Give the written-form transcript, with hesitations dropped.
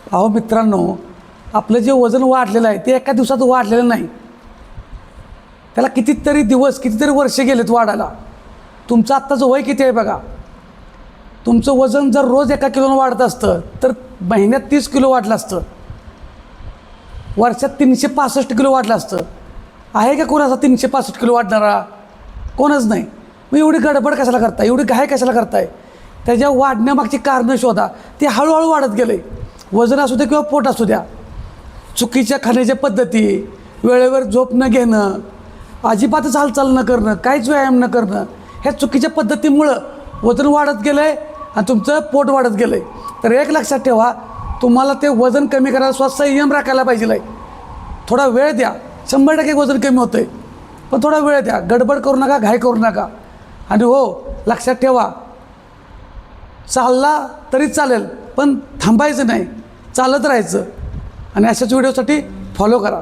अहो मित्रांनो, आपलं जे वजन वाढलेलं आहे ते एका दिवसात वाढलेलं नाही. त्याला कितीतरी दिवस कितीतरी वर्ष गेलेत वाढायला. तुमचं आत्ताचं वय किती आहे बघा. तुमचं वजन जर रोज 1 किलोनं वाढत असतं तर महिन्यात 30 किलो वाढलं असतं, वर्षात 365 किलो वाढलं असतं. आहे का कोणाचा 365 किलो वाढणारा? कोणच नाही. मग एवढी गडबड कशाला करताय, एवढी घाई कशाला करताय? त्याच्या वाढण्यामागची कारणं शोधा. ते हळूहळू वाढत गेले. वजन असू द्या किंवा पोट असू द्या. चुकीच्या खाण्याच्या पद्धती, वेळेवर झोप न घेणं, अजिबातच हालचाल न करणं, काहीच व्यायाम न करणं, ह्या चुकीच्या पद्धतीमुळं वजन वाढत गेलं आहे आणि तुमचं पोट वाढत गेलं आहे. तर एक लक्षात ठेवा, तुम्हाला ते वजन कमी करायला संयम राखायला पाहिजे. थोडा वेळ द्या, 100% वजन कमी होतं आहे, पण थोडा वेळ द्या. गडबड करू नका, घाई करू नका. आणि हो, लक्षात ठेवा, चालला तरी चालेल पण थांबायचं नाही, चालत राहायचं. आणि अशाच व्हिडिओसाठी फॉलो करा.